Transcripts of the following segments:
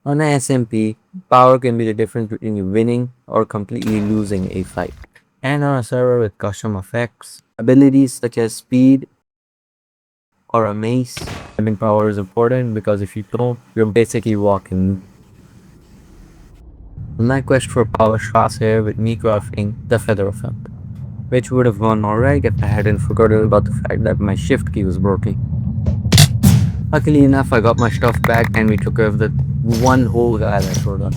On a SMP, power can be the difference between you winning or completely losing a fight. And on a server with custom effects, abilities such as speed or a mace, having power is important because if you don't, you're basically walking. My quest for power starts here with me crafting the feather effect, which would have gone alright if I hadn't forgotten about the fact that my shift key was broken. Luckily enough, I got my stuff back and we took care of the one whole guy that showed up.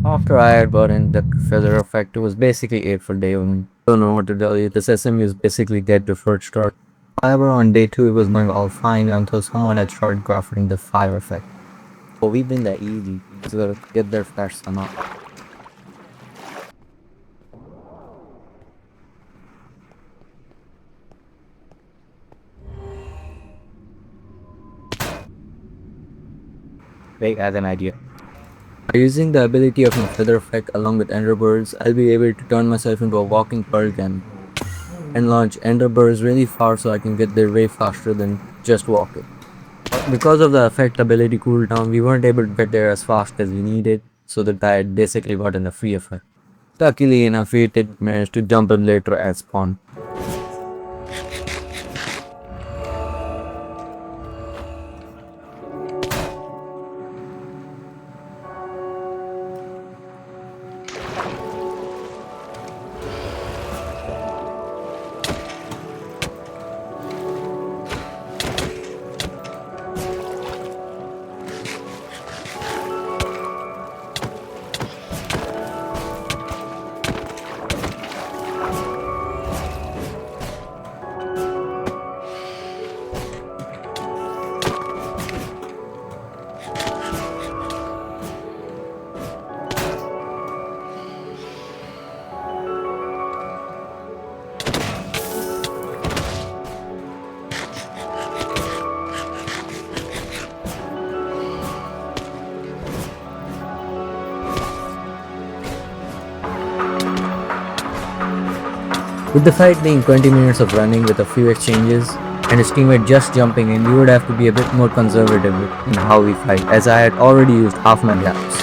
After I had gotten the feather effect, it was basically it for day 1. Don't know what to tell you, this SMU is basically dead to first start. However, on day 2 it was going all fine until someone had started crafting the fire effect. But we've been that easy, you just gotta get there fast enough. Wait, I had an idea. By using the ability of my feather effect along with enderbirds, I'll be able to turn myself into a walking pearl again and launch enderbirds really far so I can get there way faster than just walking. Because of the effect ability cooldown, we weren't able to get there as fast as we needed, so the guy had basically gotten a free effect. Luckily enough, we did manage to jump him later at spawn. With the fight being 20 minutes of running with a few exchanges, and his teammate just jumping in, we would have to be a bit more conservative in how we fight, as I had already used half my gaps.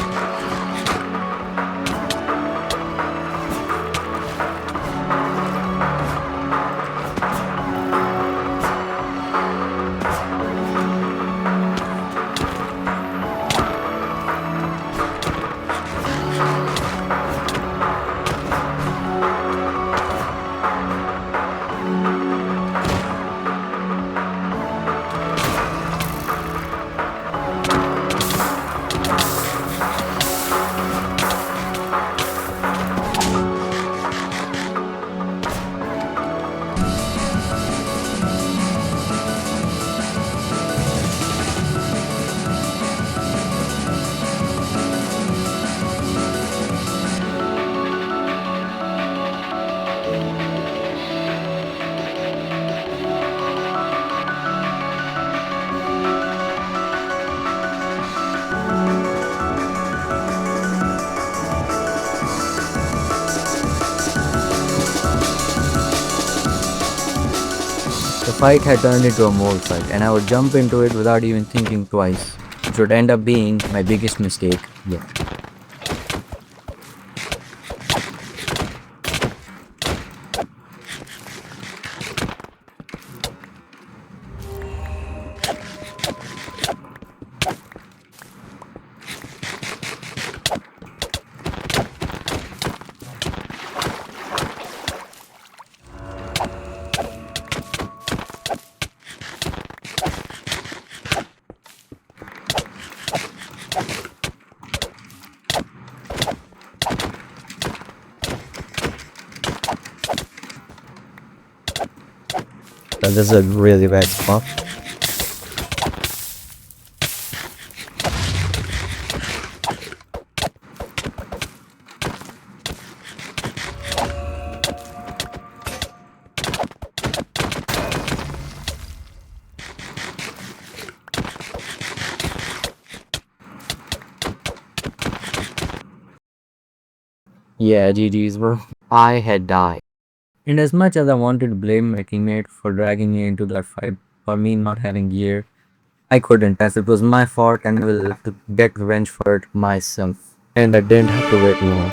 The fight had turned into a mole fight, and I would jump into it without even thinking twice, which would end up being my biggest mistake yet. This is a really bad spot. Yeah, GG's bro. I had died. And as much as I wanted to blame my teammate for dragging me into that fight, for me not having gear, I couldn't, as it was my fault and I will have to get revenge for it myself. And I didn't have to wait long.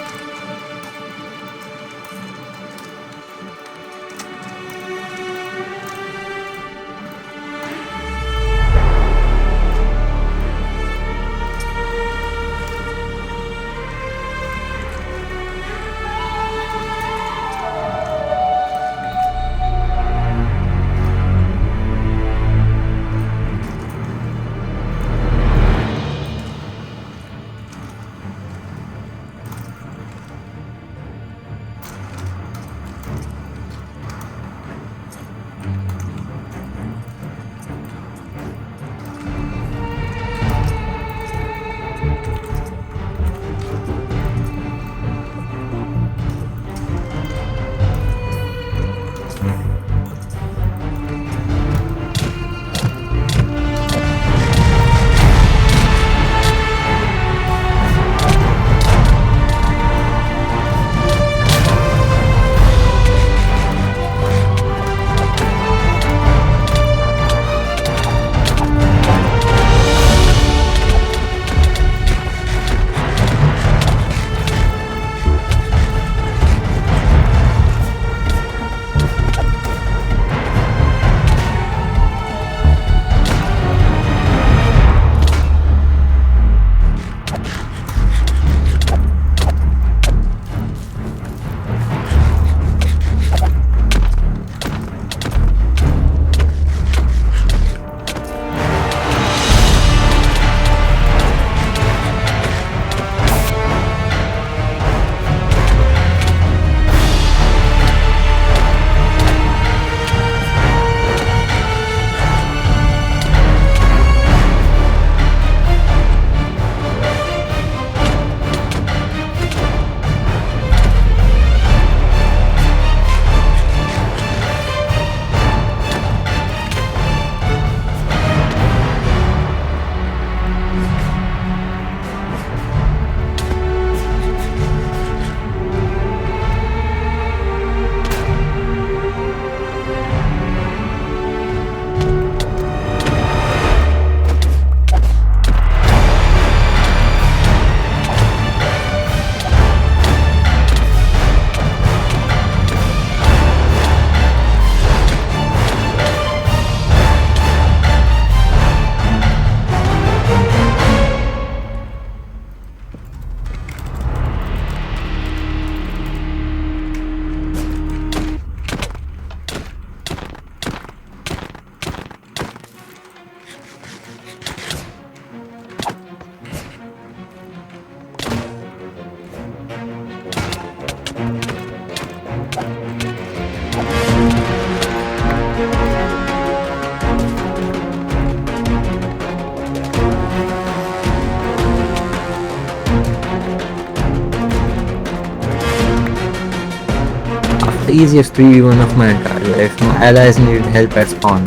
The easiest 3v1 of my entire life, my allies needed help at spawn,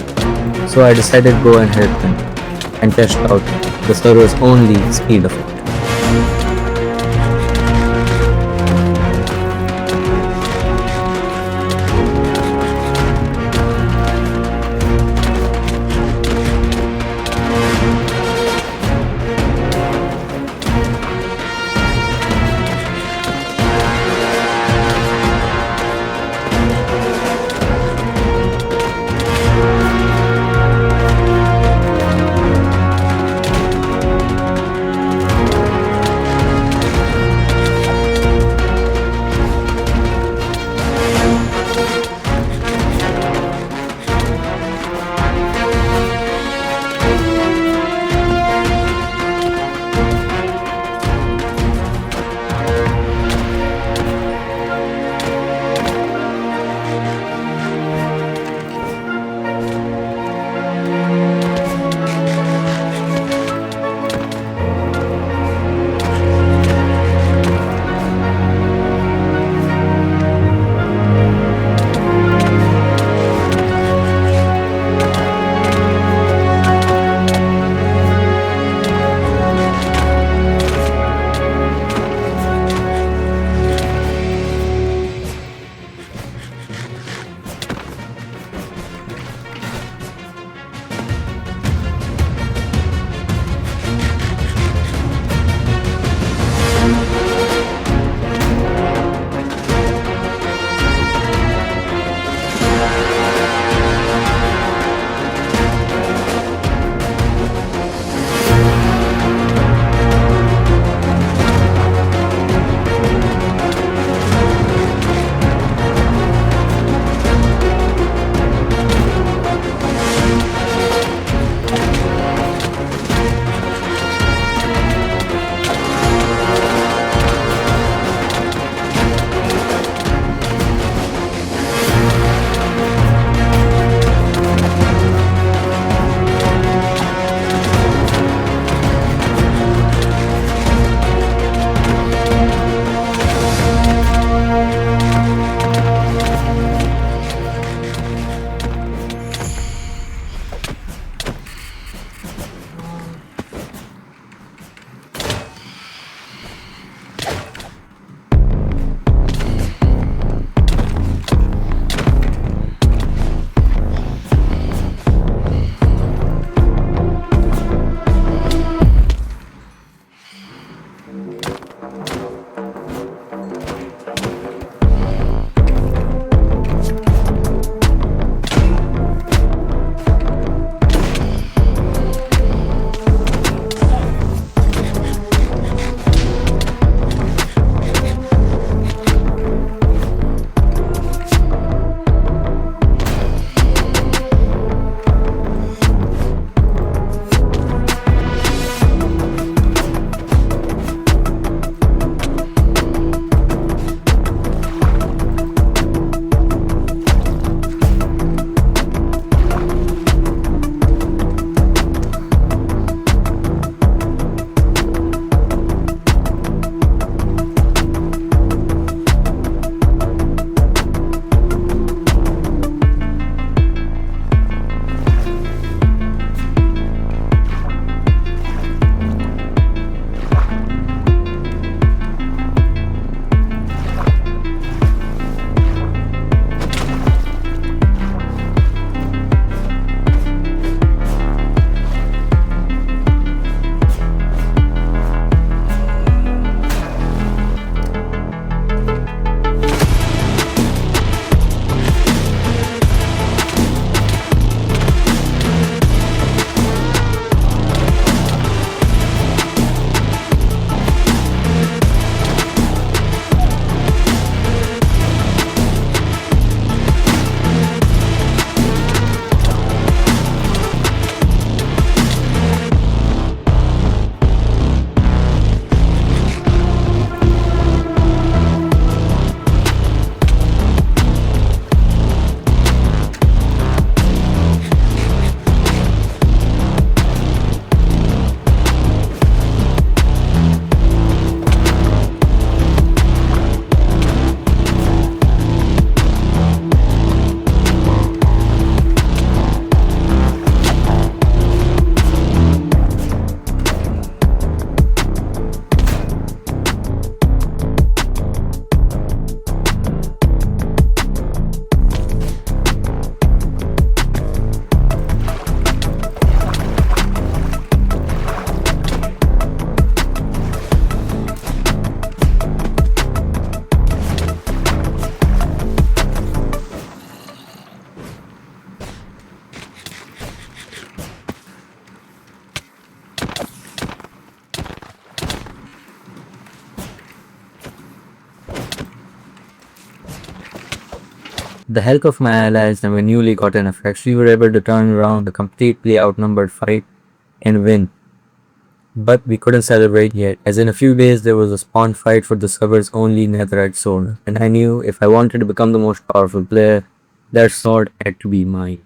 so I decided to go and help them, and test out the server's only speed effect. The help of my allies and my newly gotten effects, we were able to turn around a completely outnumbered fight and win. But we couldn't celebrate yet, as in a few days there was a spawn fight for the server's only netherite sword, and I knew if I wanted to become the most powerful player, that sword had to be mine.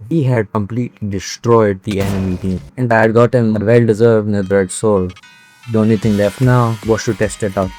We had completely destroyed the enemy team, and I had gotten a well-deserved netherite sword. The only thing left now was to test it out.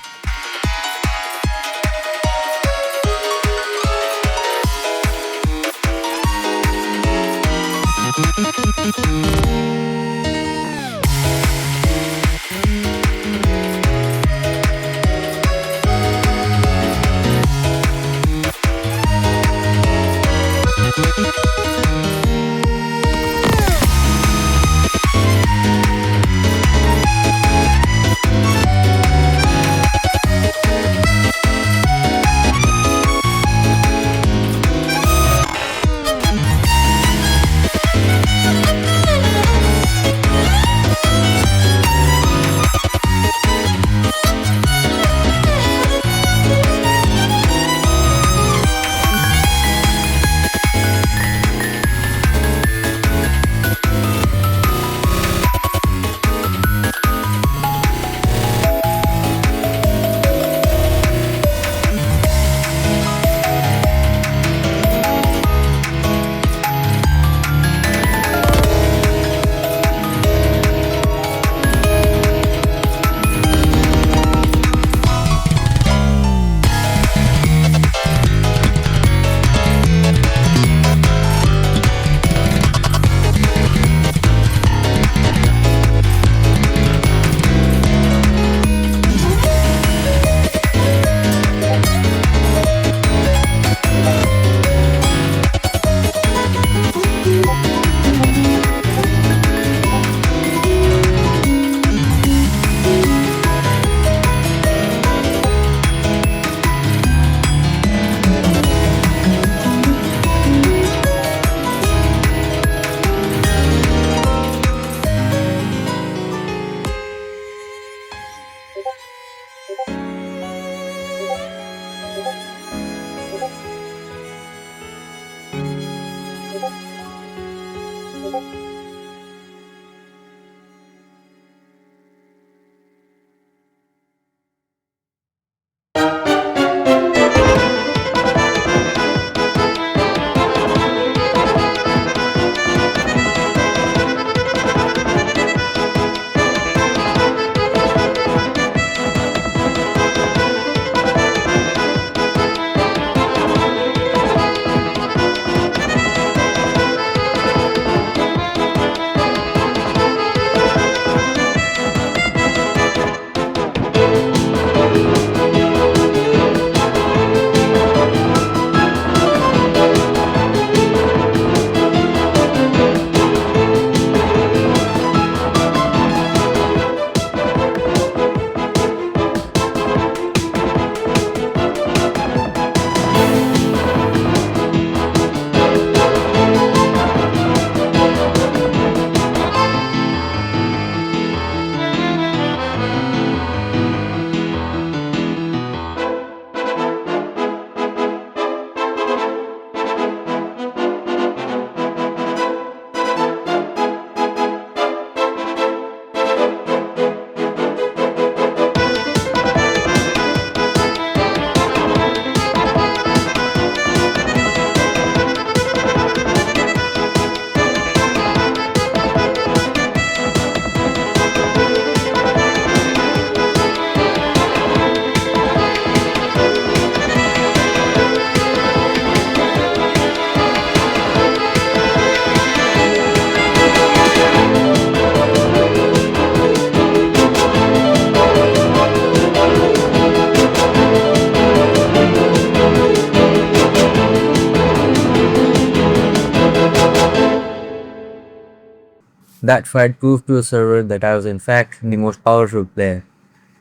That fight proved to the server that I was in fact the most powerful player.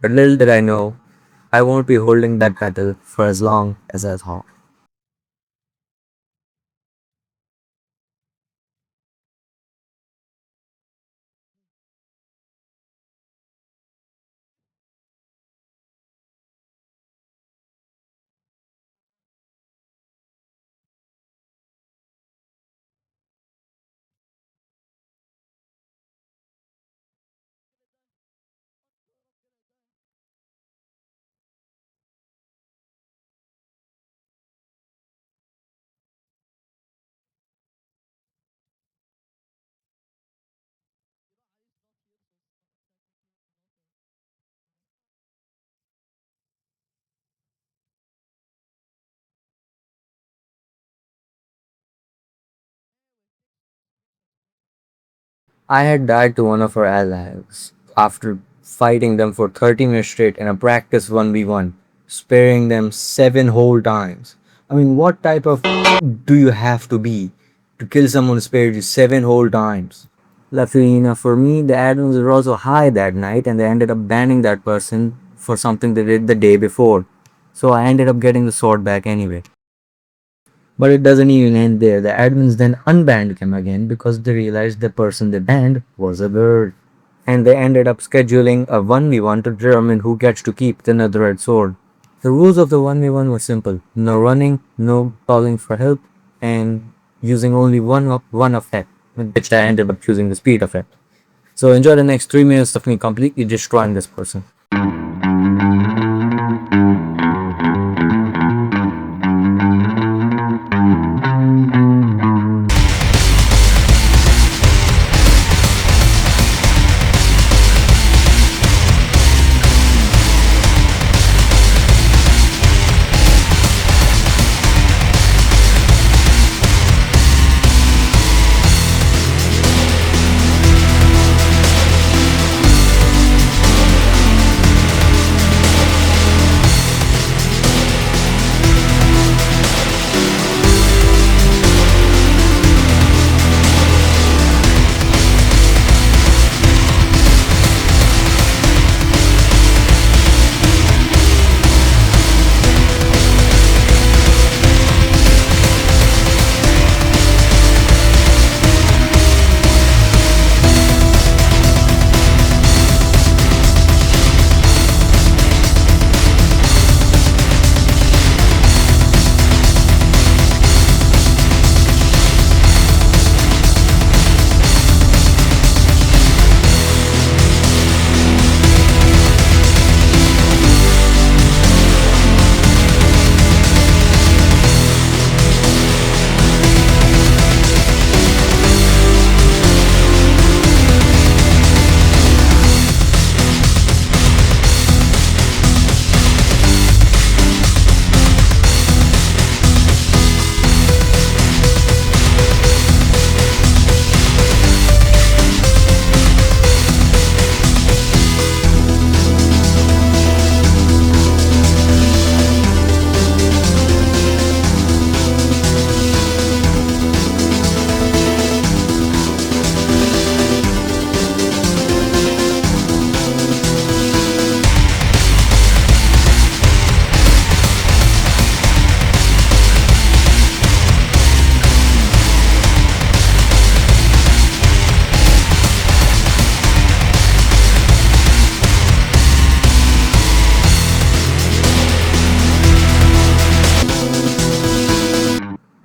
But little did I know, I won't be holding that battle for as long as I thought. I had died to one of our allies after fighting them for 30 minutes straight in a practice 1v1, sparing them 7 whole times. I mean, what type of do you have to be to kill someone who spared you 7 whole times? Luckily enough for me, the admins were also high that night and they ended up banning that person for something they did the day before. So I ended up getting the sword back anyway. But it doesn't even end there. The admins then unbanned him again because they realized the person they banned was a bird. And they ended up scheduling a 1v1 to determine who gets to keep the netherite sword. The rules of the 1v1 were simple: no running, no calling for help, and using only one effect, which I ended up choosing the speed effect. So enjoy the next 3 minutes of me completely destroying this person.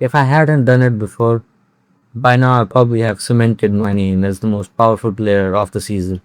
If I hadn't done it before, by now I probably have cemented my name as the most powerful player of the season.